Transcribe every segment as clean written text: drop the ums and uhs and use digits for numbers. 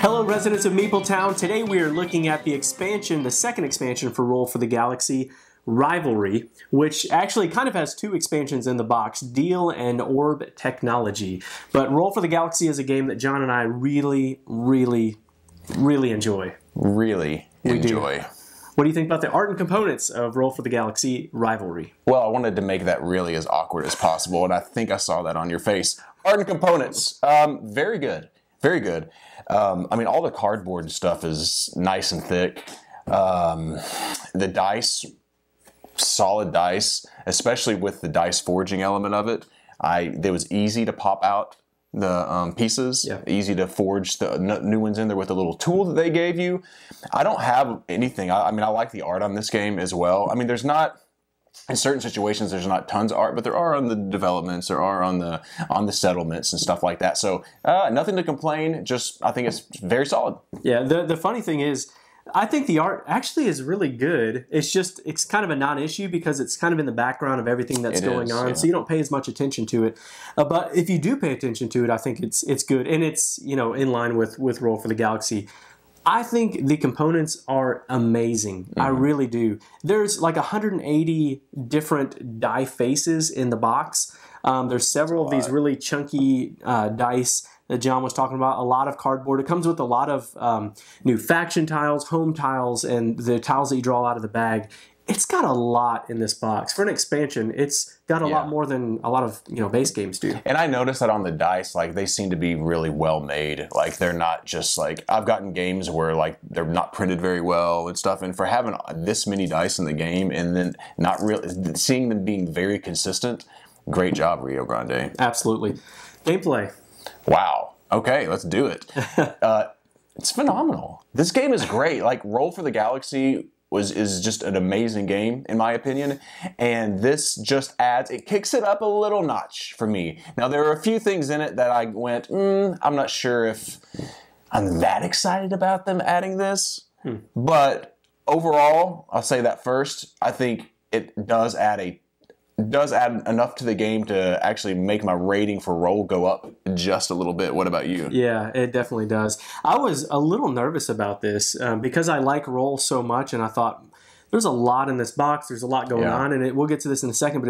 Hello residents of MeepleTown. Today we are looking at the expansion, the second expansion for Roll for the Galaxy, Rivalry, which actually kind of has two expansions in the box, Deal and Orb Technology. But Roll for the Galaxy is a game that John and I really enjoy. Really enjoy. What do you think about the art and components of Roll for the Galaxy Rivalry? Well, I wanted to make that really as awkward as possible, and I think I saw that on your face. Art and components, very good. Very good. I mean, all the cardboard stuff is nice and thick. The dice, solid dice, especially with the dice forging element of it. It was easy to pop out the pieces, easy to forge the new ones in there with a little tool that they gave you. I don't have anything. I mean, I like the art on this game as well. I mean, there's not, in certain situations, there's not tons of art, but there are on the developments, there are on the settlements and stuff like that. So nothing to complain. Just, I think it's very solid. Yeah. The funny thing is, I think the art actually is really good. It's kind of a non-issue because it's kind of in the background of everything that's going on, so you don't pay as much attention to it. But if you do pay attention to it, I think it's good, and it's in line with Roll for the Galaxy. I think the components are amazing. I really do. There's like 180 different die faces in the box. There's several of these really chunky dice that John was talking about, a lot of cardboard. It comes with a lot of new faction tiles, home tiles, and the tiles that you draw out of the bag. It's got a lot in this box. For an expansion, it's got a lot more than a lot of base games do. And I noticed that on the dice, like, they seem to be really well made. Like, they're not just like, I've gotten games where like they're not printed very well and stuff, and for having this many dice in the game and then not really seeing them being very consistent, great job, Rio Grande. Absolutely. Gameplay. Wow. Okay, let's do it. It's phenomenal. This game is great. Like, Roll for the Galaxy is just an amazing game, in my opinion. And this just it kicks it up a little notch for me. Now, there are a few things in it that I went, I'm not sure if I'm that excited about them adding this. But overall, I'll say that first. I think it does add enough to the game to actually make my rating for Roll go up just a little bit. What about you? Yeah, it definitely does. I was a little nervous about this because I like Roll so much, and I thought there's a lot in this box. There's a lot going on, and we'll get to this in a second.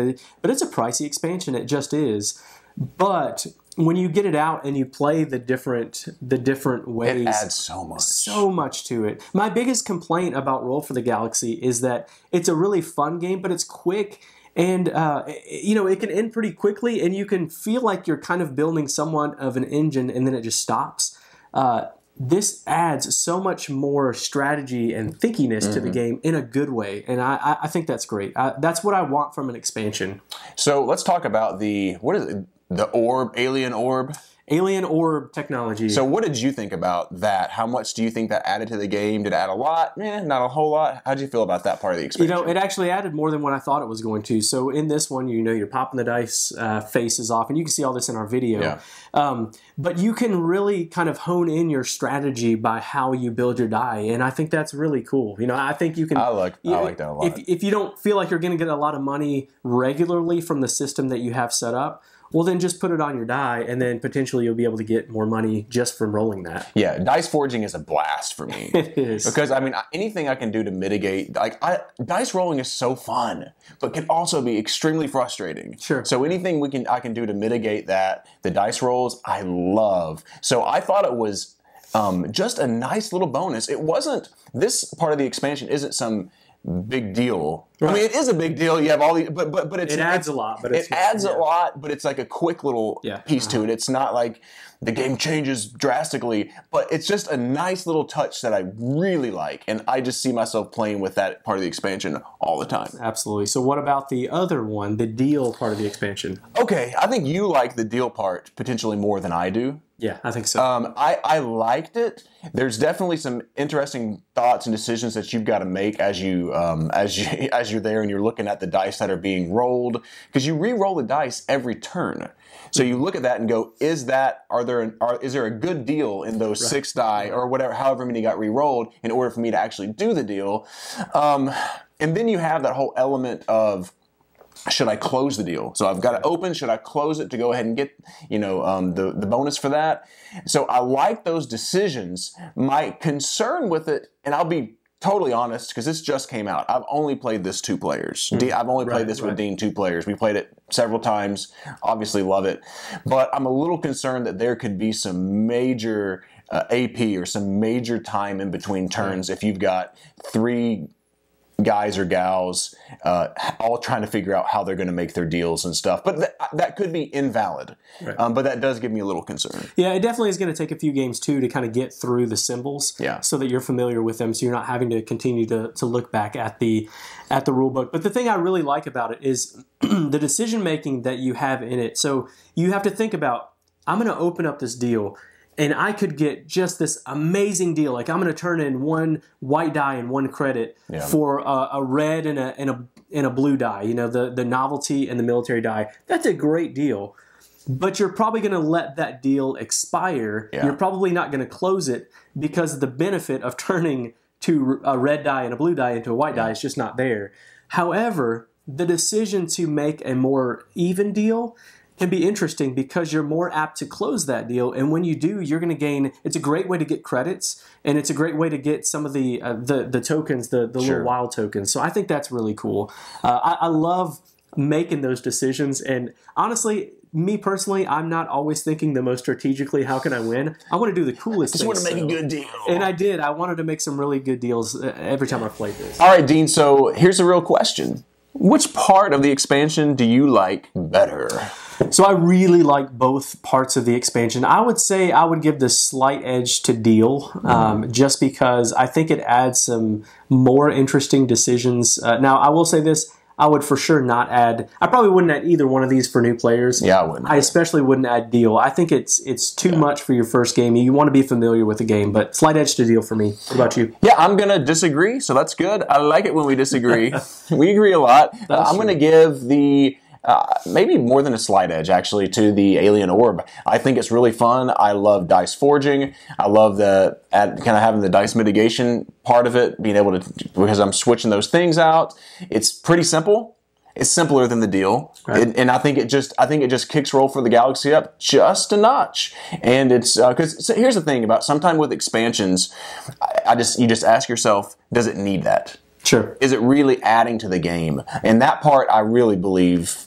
But it's a pricey expansion. It just is. But when you get it out and you play the different ways, it adds so much to it. My biggest complaint about Roll for the Galaxy is that it's a really fun game, but it's quick. And, it can end pretty quickly, and you can feel like you're kind of building somewhat of an engine, and then it just stops. This adds so much more strategy and thinkiness to the game in a good way, and I think that's great. That's what I want from an expansion. So let's talk about the orb, alien orb. Alien orb technology. So what did you think about that? How much do you think that added to the game? Did it add a lot? Not a whole lot. How did you feel about that part of the expansion? It actually added more than what I thought it was going to. So in this one, you're popping the dice faces off, and you can see all this in our video. Yeah. But you can really kind of hone in your strategy by how you build your die, and I think that's really cool. I think you can. I like that a lot. If you don't feel like you're going to get a lot of money regularly from the system that you have set up, well, then just put it on your die, and then potentially you'll be able to get more money just from rolling that. Yeah, dice forging is a blast for me. It is. Because, I mean, anything I can do to mitigate... dice rolling is so fun, but can also be extremely frustrating. Sure. So anything I can do to mitigate that, the dice rolls, I love. So I thought it was just a nice little bonus. It wasn't... This part of the expansion isn't some big deal. Right. I mean, it is a big deal. You have all these, but it adds a lot. But it adds a lot, but it's like a quick little piece to it. It's not like the game changes drastically, but it's just a nice little touch that I really like, and I just see myself playing with that part of the expansion all the time. Absolutely. So what about the other one, the deal part of the expansion? Okay, I think you like the deal part potentially more than I do. Yeah, I think so. I liked it. There's definitely some interesting thoughts and decisions that you've got to make as you're there and you're looking at the dice that are being rolled, because you re-roll the dice every turn. So you look at that and go, is there a good deal in those 6 die or whatever, however many got re-rolled in order for me to actually do the deal? And then you have that whole element of should I close the deal? So I've got it open. Should I close it to go ahead and get, the bonus for that? So I like those decisions. My concern with it, and I'll be totally honest, because this just came out. I've only played this 2 players. I've only played this with Dean 2 players. We played it several times. Obviously love it. But I'm a little concerned that there could be some major AP or some major time in between turns if you've got 3 guys or gals all trying to figure out how they're going to make their deals and stuff. But that could be invalid. Right. But that does give me a little concern. Yeah, it definitely is going to take a few games, too, to kind of get through the symbols so that you're familiar with them, so you're not having to continue to look back at the rule book. But the thing I really like about it is the decision-making that you have in it. So you have to think about, I'm going to open up this deal, and I could get just this amazing deal. Like I'm going to turn in 1 white die and 1 credit for a red and a blue die. The novelty and the military die. That's a great deal. But you're probably going to let that deal expire. Yeah. You're probably not going to close it because the benefit of turning a red die and a blue die into a white die is just not there. However, the decision to make a more even deal can be interesting because you're more apt to close that deal, and when you do, you're going to gain. It's a great way to get credits, and it's a great way to get some of the tokens, the little wild tokens. So I think that's really cool. I love making those decisions, and honestly, me personally, I'm not always thinking the most strategically. How can I win? I want to do the coolest. Just want to make a good deal, and I did. I wanted to make some really good deals every time I played this. All right, Dean. So here's a real question: which part of the expansion do you like better? So I really like both parts of the expansion. I would say I would give the slight edge to Deal, just because I think it adds some more interesting decisions. Now, I will say this. I would for sure not add. I probably wouldn't add either one of these for new players. Yeah, I wouldn't. I especially wouldn't add Deal. I think it's too much for your first game. You want to be familiar with the game, but slight edge to Deal for me. What about you? Yeah, I'm going to disagree, so that's good. I like it when we disagree. We agree a lot. I'm going to give the... maybe more than a slight edge, actually, to the Alien Orb. I think it's really fun. I love dice forging. I love kind of having the dice mitigation part of it, being able to, because I'm switching those things out. It's pretty simple. It's simpler than the Deal, right. And I think it just kicks Roll for the Galaxy up just a notch. And it's because here's the thing about sometimes with expansions, you just ask yourself, does it need that? Sure. Is it really adding to the game? And that part, I really believe,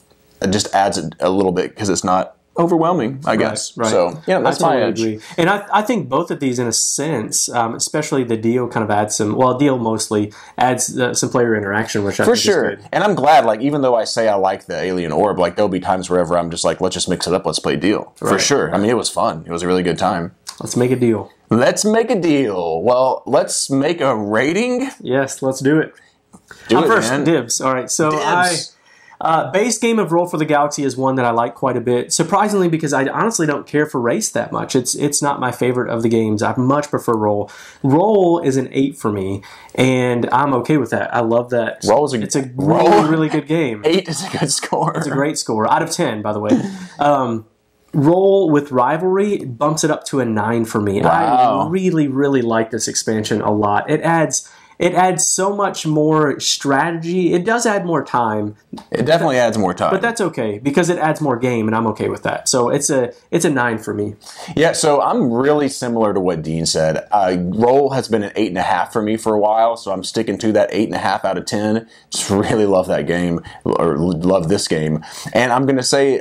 just adds a little bit because it's not overwhelming, I guess. Right. So, yeah, that's my edge. Agree. And I think both of these, in a sense, especially the Deal kind of adds some, well, Deal mostly adds some player interaction, which I think is good. And I'm glad, like, even though I say I like the Alien Orb, like, there'll be times wherever I'm just like, let's just mix it up, let's play Deal. Right. For sure. I mean, it was fun. It was a really good time. Let's make a deal. Let's make a deal. Well, let's make a rating. Yes, let's do it. Do it, first, man. Dibs. All right, so Dibs. Base game of Roll for the Galaxy is one that I like quite a bit. Surprisingly, because I honestly don't care for Race that much. It's not my favorite of the games. I much prefer Roll. Roll is an 8 for me, and I'm okay with that. I love that. It's a really, really good game. 8 is a good score. It's a great score. Out of 10, by the way. Roll with Rivalry bumps it up to a 9 for me. Wow. I really, really like this expansion a lot. It adds so much more strategy. It does add more time. It definitely adds more time. But that's okay, because it adds more game, and I'm okay with that. So it's a 9 for me. Yeah, so I'm really similar to what Dean said. Roll has been an 8.5 for me for a while, so I'm sticking to that 8.5 out of 10. Just really love that game, or love this game. And I'm going to say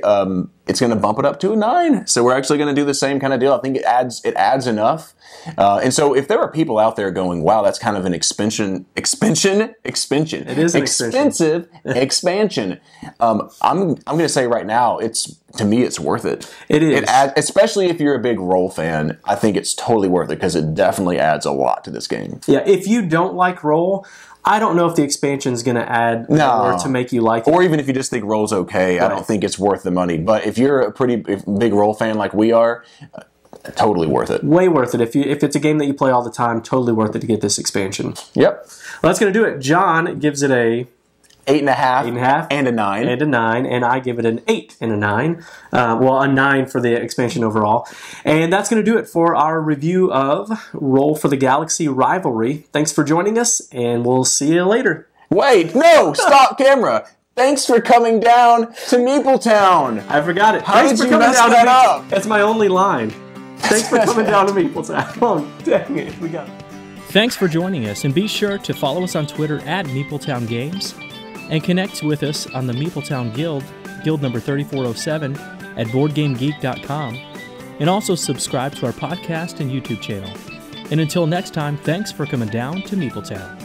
it's going to bump it up to a 9. So we're actually going to do the same kind of deal. I think it adds enough. And so if there are people out there going, wow, that's kind of an expansion. It is an expensive expansion. I'm going to say right now, to me, it's worth it. It is. Especially if you're a big Roll fan, I think it's totally worth it because it definitely adds a lot to this game. Yeah, if you don't like Roll, I don't know if the expansion is going to add more to make you like it. Or even if you just think Roll's okay, right. I don't think it's worth the money. But if you're a pretty big Roll fan like we are, totally worth it. Way worth it. If it's a game that you play all the time, totally worth it to get this expansion. Yep. Well, that's going to do it. John gives it a 8.5 and a 9. And a 9, and I give it an 8 and a 9. Well, a 9 for the expansion overall. And that's going to do it for our review of Roll for the Galaxy Rivalry. Thanks for joining us, and we'll see you later. Wait, no! Stop camera! Thanks for coming down to MeepleTown. I forgot it. How Thanks did for you coming mess down that to up? That's my only line. Thanks for coming down to MeepleTown. Oh, dang it. We got it. Thanks for joining us, and be sure to follow us on Twitter at MeepleTown Games, and connect with us on the MeepleTown Guild, guild number 3407, at BoardGameGeek.com, and also subscribe to our podcast and YouTube channel. And until next time, thanks for coming down to MeepleTown.